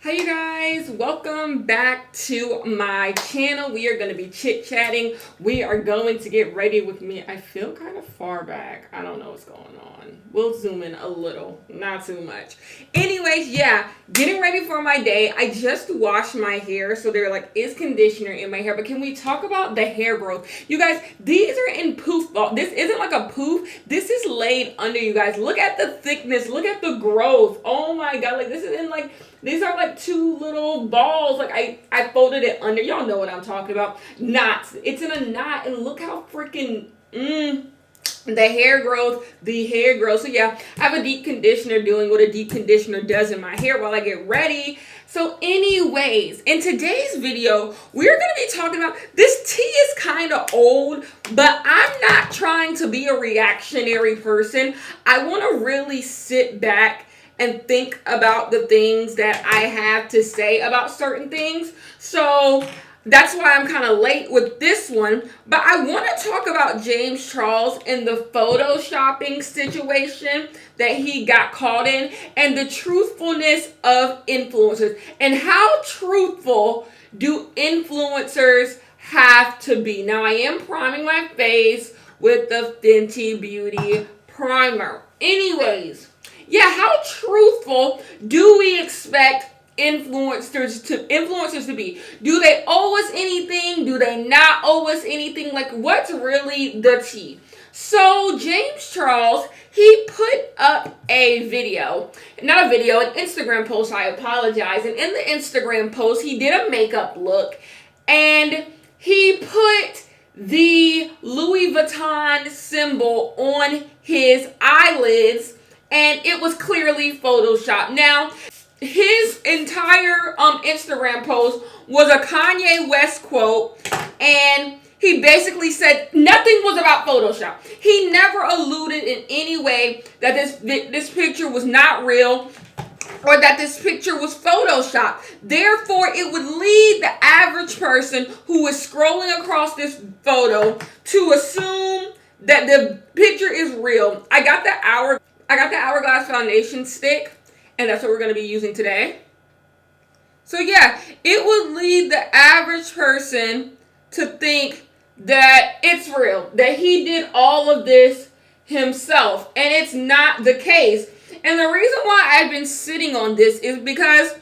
Hi you guys, welcome back to my channel. We are going to be chit-chatting. We are going to get ready with me. I feel kind of far back. I don't know what's going on. We'll zoom in a little, not too much. Anyways, yeah, getting ready for my day. I just washed my hair, so they're like, is conditioner in my hair? But can we talk about the hair growth? You guys, these are in poof ball. This isn't like a poof. This is laid under, you guys. Look at the thickness. Look at the growth. Oh my God, like this is in like, these are like two little balls. Like I folded it under. Y'all know what I'm talking about. Knots. It's in a knot. And look how freaking the hair growth. So yeah, I have a deep conditioner doing what a deep conditioner does in my hair while I get ready. So anyways, in today's video, we're going to be talking about, this tea is kind of old, but I'm not trying to be a reactionary person. I want to really sit back and think about the things that I have to say about certain things. So that's why I'm kind of late with this one. But I want to talk about James Charles and the photoshopping situation that he got caught in, and the truthfulness of influencers, and how truthful do influencers have to be. Now, I am priming my face with the Fenty Beauty primer. Anyways, yeah, how truthful do we expect influencers to be? Do they owe us anything? Do they not owe us anything? Like, what's really the tea? So James Charles, he put up a video, not a video, an Instagram post, I apologize. And in the Instagram post, he did a makeup look, and he put the Louis Vuitton symbol on his eyelids, and it was clearly photoshopped. Now, his entire Instagram post was a Kanye West quote, and he basically said nothing was about Photoshop. He never alluded in any way that this picture was not real, or that this picture was photoshopped. Therefore, it would lead the average person who is scrolling across this photo to assume that the picture is real. I got the Hourglass foundation stick, and that's what we're going to be using today. So yeah, it would lead the average person to think that it's real, that he did all of this himself, and it's not the case. And the reason why I've been sitting on this is because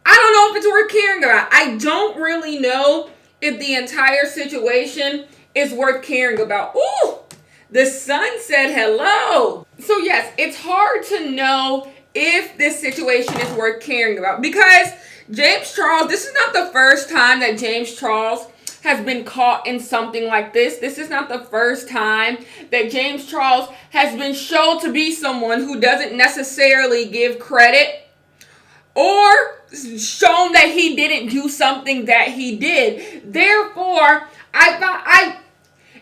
I don't know if it's worth caring about. I don't really know if the entire situation is worth caring about. Ooh, the sun said hello. So yes, it's hard to know if this situation is worth caring about, because James Charles, this is not the first time that James Charles has been caught in something like this. This is not the first time that James Charles has been shown to be someone who doesn't necessarily give credit, or shown that he didn't do something that he did. Therefore,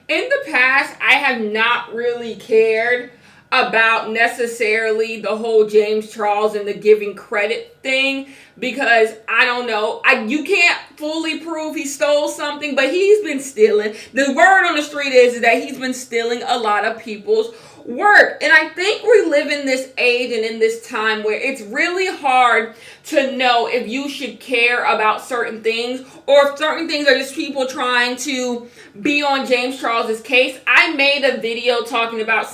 in the past, I have not really cared about necessarily the whole James Charles and the giving credit thing, because I don't know. You can't fully prove he stole something, but he's been stealing. The word on the street is that he's been stealing a lot of people's work. And I think we live in this age and in this time where it's really hard to know if you should care about certain things, or if certain things are just people trying to be on James Charles's case. I made a video talking about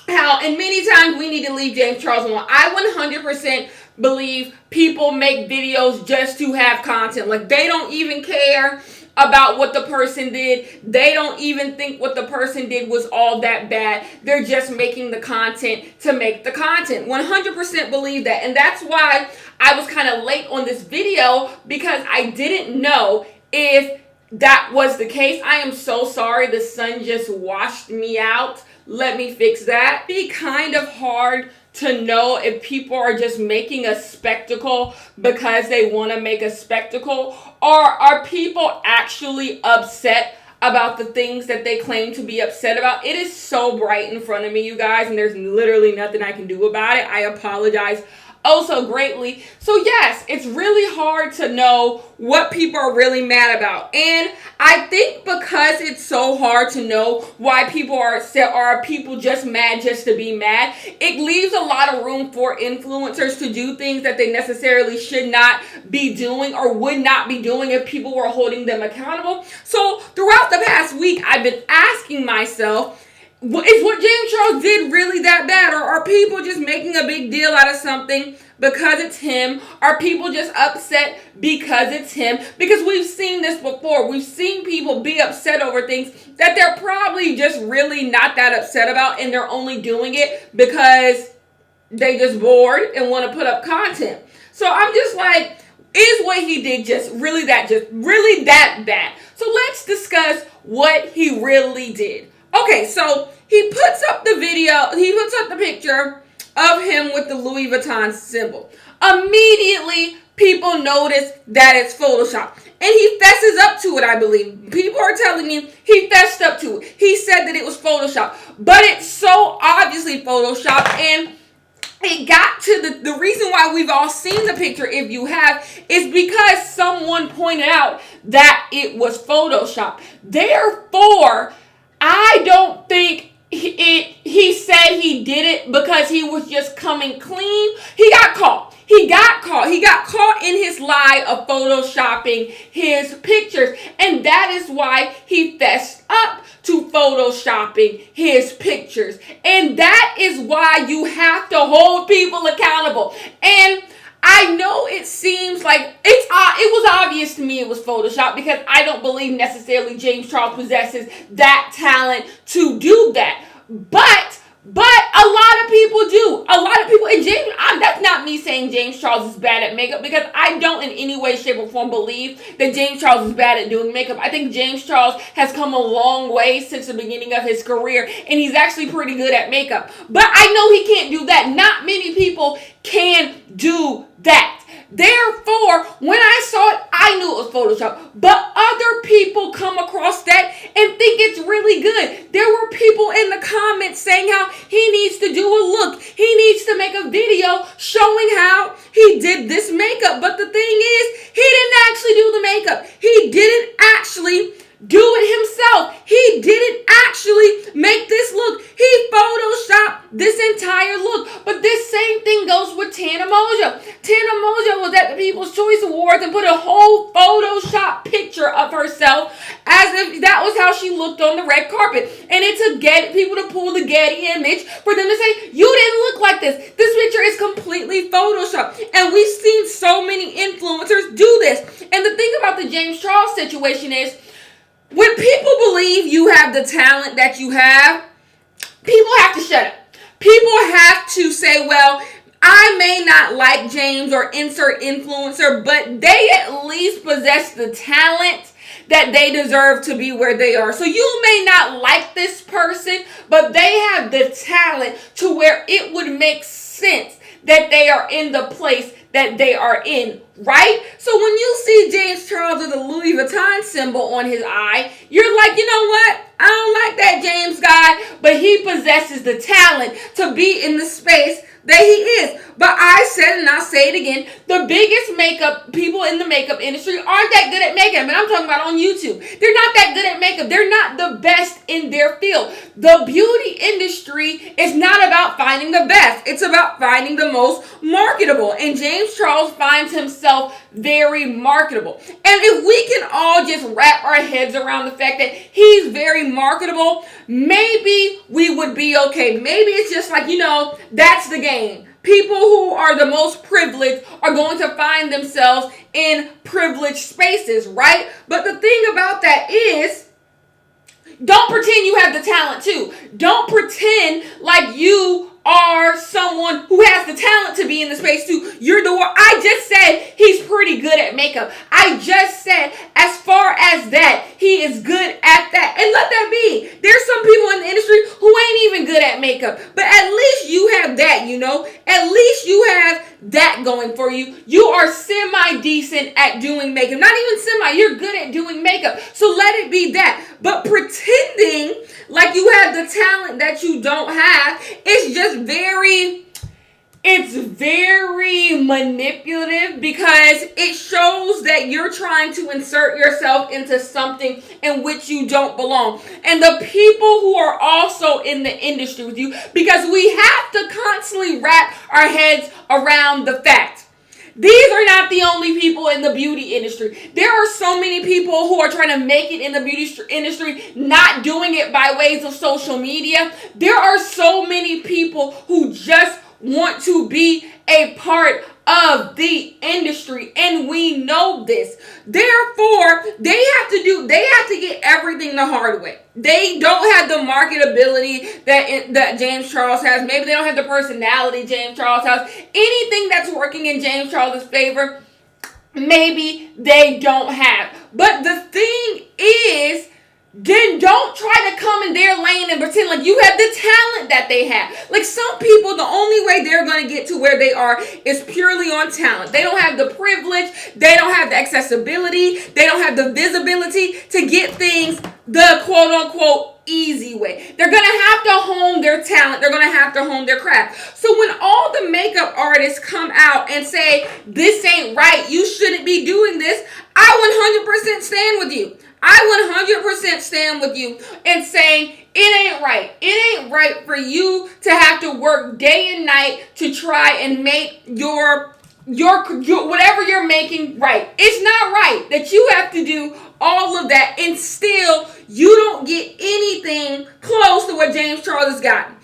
how, and many times, we need to leave James Charles alone. I 100% believe people make videos just to have content. Like, they don't even care about what the person did. They don't even think what the person did was all that bad. They're just making the content to make the content. 100% believe that. And that's why I was kind of late on this video, because I didn't know if that was the case. I am so sorry. The sun just washed me out. Let me fix that. It'd be kind of hard to know if people are just making a spectacle because they want to make a spectacle, or are people actually upset about the things that they claim to be upset about. It is so bright in front of me, you guys, and there's literally nothing I can do about it. I apologize oh so greatly. So yes, it's really hard to know what people are really mad about. And I think because it's so hard to know why people are upset, or are people just mad just to be mad, it leaves a lot of room for influencers to do things that they necessarily should not be doing or would not be doing if people were holding them accountable. So throughout the past week, I've been asking myself, is what James Charles did really that bad? Or are people just making a big deal out of something because it's him? Are people just upset because it's him? Because we've seen this before. We've seen people be upset over things that they're probably just really not that upset about, and they're only doing it because they just bored and want to put up content. So I'm just like, is what he did just really that bad? So let's discuss what he really did. Okay, so he puts up the picture of him with the Louis Vuitton symbol. Immediately, people notice that it's Photoshop. And he fesses up to it, I believe. People are telling me he fessed up to it. He said that it was Photoshop. But it's so obviously Photoshop, and it got to the reason why we've all seen the picture, if you have, is because someone pointed out that it was Photoshop. Therefore, I don't think he said he did it because he was just coming clean. He got caught. He got caught in his lie of photoshopping his pictures. And that is why he fessed up to photoshopping his pictures. And that is why you have to hold people accountable. And I know it seems like it was obvious to me it was Photoshop, because I don't believe necessarily James Charles possesses that talent to do that. But a lot of people do. A lot of people, and that's not me saying James Charles is bad at makeup, because I don't in any way, shape, or form believe that James Charles is bad at doing makeup. I think James Charles has come a long way since the beginning of his career, and he's actually pretty good at makeup. But I know he can't do that. Not many people can do that. Therefore, when I saw it, I knew it was Photoshop. But other people come across that and think it's really good. There were people in the comments saying how he needs to do a look. He needs to make a video showing how he did this makeup. But the thing is, he didn't actually do the makeup. He didn't actually do it himself. He didn't actually make this look. He photoshopped this entire look. But this same thing goes with Tana Mongeau. Tana Mongeau was at the People's Choice Awards and put a whole Photoshop picture of herself as if that was how she looked on the red carpet. And it took people to pull the Getty image for them to say, you didn't look like this. This picture is completely Photoshopped. And we've seen so many influencers do this. And the thing about the James Charles situation is, when people believe you have the talent that you have, people have to shut up. People have to say, well, I may not like James or insert influencer, but they at least possess the talent that they deserve to be where they are. So you may not like this person, but they have the talent to where it would make sense that they are in the place that they are in, right? So when you see James Charles with a Louis Vuitton symbol on his eye, you're like, you know what? I don't like that James guy, but he possesses the talent to be in the space that he is. But I said, and I'll say it again, the biggest makeup people in the makeup industry aren't that good at makeup. And I'm talking about on YouTube. They're not that good at makeup. They're not the best in their field. The beauty industry is not about finding the best. It's about finding the most marketable. And James Charles finds himself very marketable. And if we can all just wrap our heads around the fact that he's very marketable, maybe we would be okay. Maybe it's just like, that's the game. People who are the most privileged are going to find themselves in privileged spaces, right? But the thing about that is, don't pretend you have the talent too. Don't pretend like you are someone who has the talent to be in the space too. You're the one. I just said he's pretty good at makeup. I just said, as far as that, he is good at that. And let that be. There's some people in the industry who ain't even good at makeup. But at least you have that, At least you have that going for you. You are semi-decent at doing makeup. Not even semi. You're good at doing makeup. So let it be that. But pretending like you have the talent that you don't have, it's just very manipulative, because it shows that you're trying to insert yourself into something in which you don't belong. And the people who are also in the industry with you, because we have to constantly wrap our heads around the fact, these are not the only people in the beauty industry. There are so many people who are trying to make it in the beauty industry, not doing it by ways of social media. There are so many people who just want to be a part of the industry, and we know this. Therefore, they have to get everything the hard way. They don't have the marketability that James Charles has. Maybe they don't have the personality James Charles has. Anything that's working in James Charles' favor, maybe they don't have. But the thing is, then don't try to come in their lane and pretend like you have the talent that they have. Like, some people, the only way they're going to get to where they are is purely on talent. They don't have the privilege. They don't have the accessibility. They don't have the visibility to get things the quote-unquote easy way. They're going to have to hone their talent. They're going to have to hone their craft. So when all the makeup artists come out and say, this ain't right, you shouldn't be doing this, I 100% stand with you. I 100% stand with you in saying it ain't right. It ain't right for you to have to work day and night to try and make your whatever you're making right. It's not right that you have to do all of that and still you don't get anything close to what James Charles has gotten.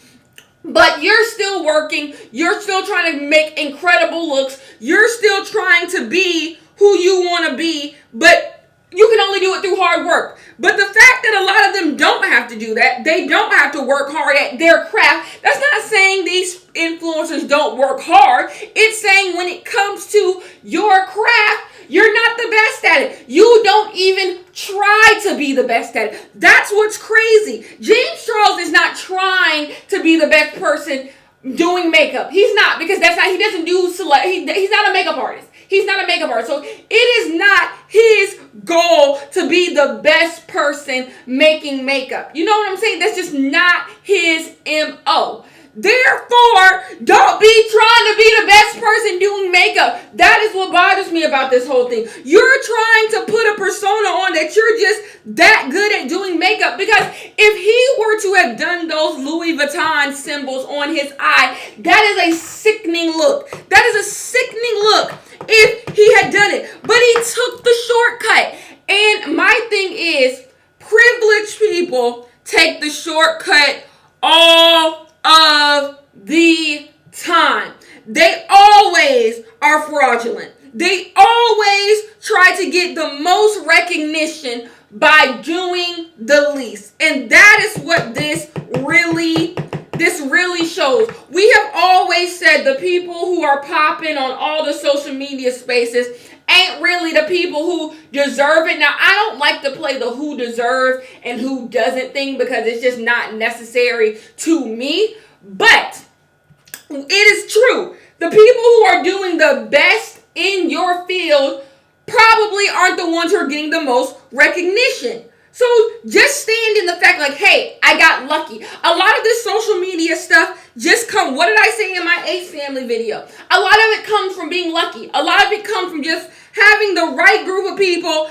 But you're still working. You're still trying to make incredible looks. You're still trying to be who you want to be, but you can only do it through hard work. But the fact that a lot of them don't have to do that, they don't have to work hard at their craft, that's not saying these influencers don't work hard. It's saying when it comes to your craft, you're not the best at it. You don't even try to be the best at it. That's what's crazy. James Charles is not trying to be the best person doing makeup. He's not, because he doesn't do he's not a makeup artist. He's not a makeup artist. So it is not his goal to be the best person making makeup. You know what I'm saying? That's just not his MO. Therefore, don't be trying to be the best person doing makeup. That is what bothers me about this whole thing. You're trying to put a persona on that you're just that good at doing makeup, because if he were to have done those Louis Vuitton symbols on his eye, that is a sickening look. That is a sickening look if he had done it. But he took the shortcut. And my thing is, privileged people take the shortcut all of the time. They always are fraudulent. They always try to get the most recognition by doing the least. And that is what this really shows. We have always said the people who are popping on all the social media spaces ain't really the people who deserve it. Now, I don't like to play the who deserves and who doesn't thing, because it's just not necessary to me. But it is true. The people who are doing the best in your field probably aren't the ones who are getting the most recognition. So just stand in the fact like, hey, I got lucky. A lot of this social media stuff just come. What did I say in my Ace Family video? A lot of it comes from being lucky. A lot of it comes from just having the right group of people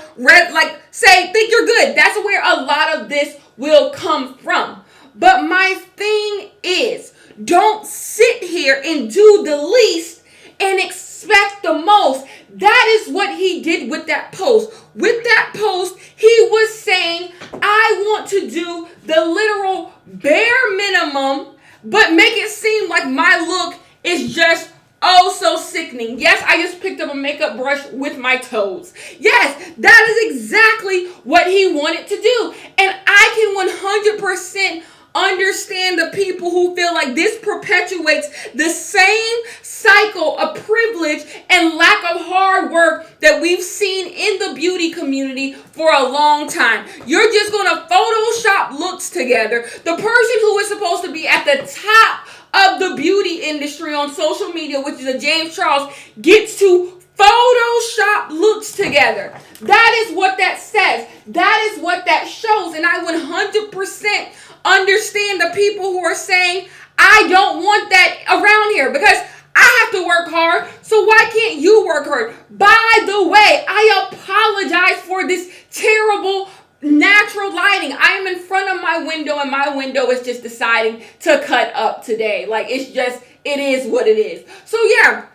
think you're good. That's where a lot of this will come from. But my thing is, don't sit here and do the least and expect the most. That is what he did with that post. With that post, he was saying, I want to do the literal bare minimum, but make it seem like my look is just so sickening. Yes, I just picked up a makeup brush with my toes. Yes, that is exactly what he wanted to do. And I can 100% understand the people who feel like this perpetuates the same cycle of privilege and lack of hard work that we've seen in the beauty community for a long time. You're just going to Photoshop looks together. The person who is supposed to be at the top of the beauty industry on social media, which is a James Charles, gets to Photoshop looks together. That is what that says. That is what that shows. And I 100% understand the people who are saying, I don't want that around here because I have to work hard. So why can't you work hard? By the way, I apologize for this terrible natural lighting. I am in front of my window and my window is just deciding to cut up today. Like, it is what it is. So yeah,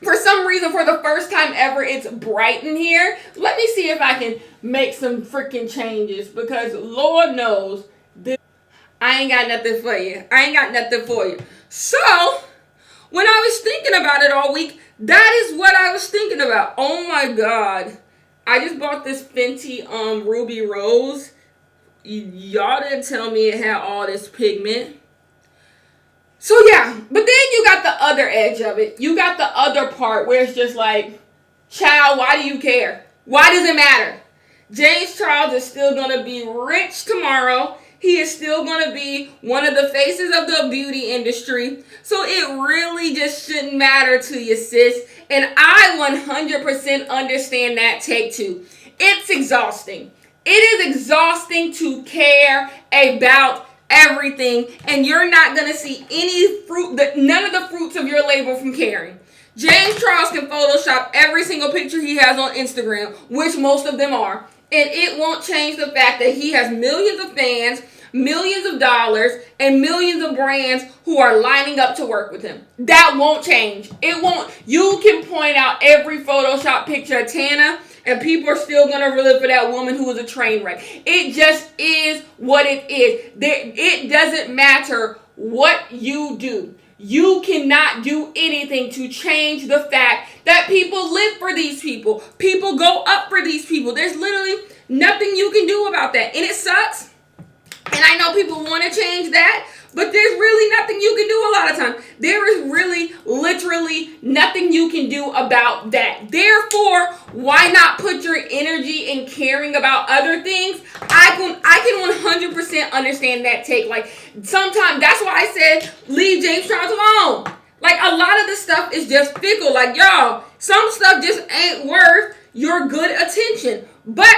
For some reason, for the first time ever, it's bright in here. Let me see if I can make some freaking changes, because Lord knows this, I ain't got nothing for you. I ain't got nothing for you. So, when I was thinking about it all week, that is what I was thinking about. Oh my God. I just bought this Fenty Ruby Rose. Y'all didn't tell me it had all this pigment. So yeah, but then you got the other edge of it. You got the other part where it's just like, child, why do you care? Why does it matter? James Charles is still going to be rich tomorrow. He is still going to be one of the faces of the beauty industry. So it really just shouldn't matter to you, sis. And I 100% understand that take too. It's exhausting. It is exhausting to care about everything, and you're not going to see any fruit, none of the fruits of your labor from caring. James Charles can Photoshop every single picture he has on Instagram, which most of them are, and it won't change the fact that he has millions of fans, millions of dollars, and millions of brands who are lining up to work with him. That won't change. It won't. You can point out every Photoshop picture of Tana, and people are still going to live for that woman who was a train wreck. It just is what it is. It doesn't matter what you do. You cannot do anything to change the fact that people live for these people. People go up for these people. There's literally nothing you can do about that. And it sucks. And I know people want to change that, but there's really nothing you can do a lot of times. There is really, literally nothing you can do about that. Therefore, why not put your energy in caring about other things? I can 100% understand that take. Like, sometimes, that's why I said, leave James Charles alone. Like, a lot of this stuff is just fickle. Like, y'all, some stuff just ain't worth your good attention. But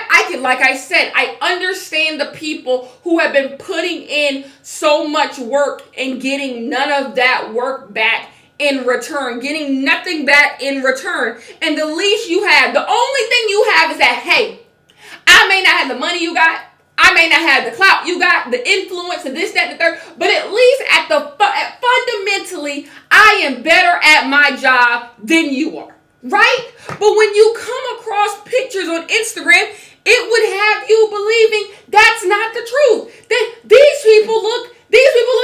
like I said, I understand the people who have been putting in so much work and getting none of that work back in return, getting nothing back in return. And the least you have, the only thing you have is that, hey, I may not have the money you got, I may not have the clout you got, the influence, and this, that, and the third, but at least fundamentally, I am better at my job than you are. Right? But when you come across pictures on Instagram, it would have you believing that's not the truth. That these people look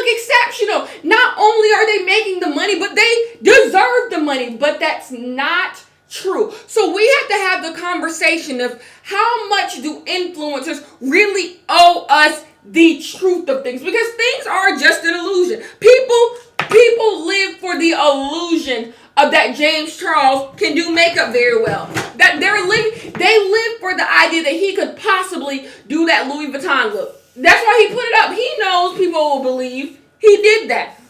exceptional. Not only are they making the money, but they deserve the money. But that's not true. So we have to have the conversation of how much do influencers really owe us the truth of things, because things are just an illusion. People live for the illusion of that James Charles can do makeup very well. That they live for the idea that he could possibly do that Louis Vuitton look. That's why he put it up. He knows people will believe he did that.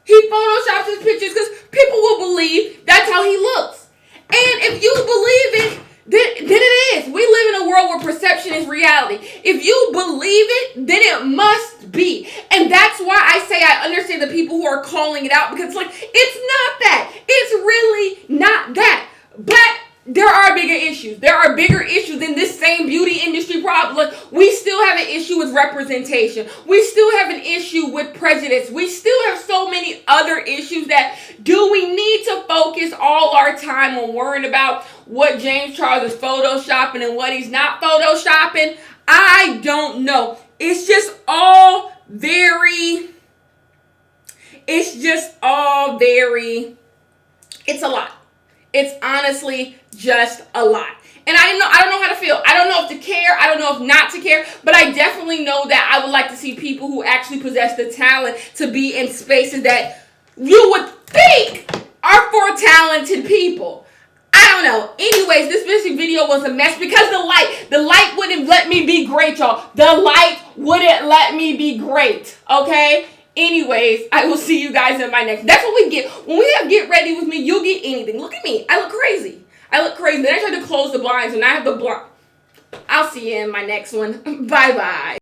He photoshops his pictures because people will believe that's how he looks. And if you believe it, then it is. We live in a world where perception is reality. If you believe it, then it must be. And that's why I say I understand the people who are calling it out, because it's like, it's not that. It's really not that. But there are bigger issues. There are bigger issues in this same beauty industry problem. Like, we still have an issue with representation. We still have an issue with prejudice. We still have so many other issues that do we need to focus all our time on worrying about what James Charles is photoshopping and what he's not photoshopping? I don't know. It's just all very, it's a lot. It's honestly just a lot. And I don't know how to feel. I don't know if to care. I don't know if not to care. But I definitely know that I would like to see people who actually possess the talent to be in spaces that you would think are for talented people. I don't know. Anyways, this video was a mess because the light wouldn't let me be great, y'all. The light wouldn't let me be great. Okay? Anyways, I will see you guys in my next. That's what we get. When we have Get Ready With Me, you'll get anything. Look at me. I look crazy. Then I tried to close the blinds and I have the blind. I'll see you in my next one. Bye-bye.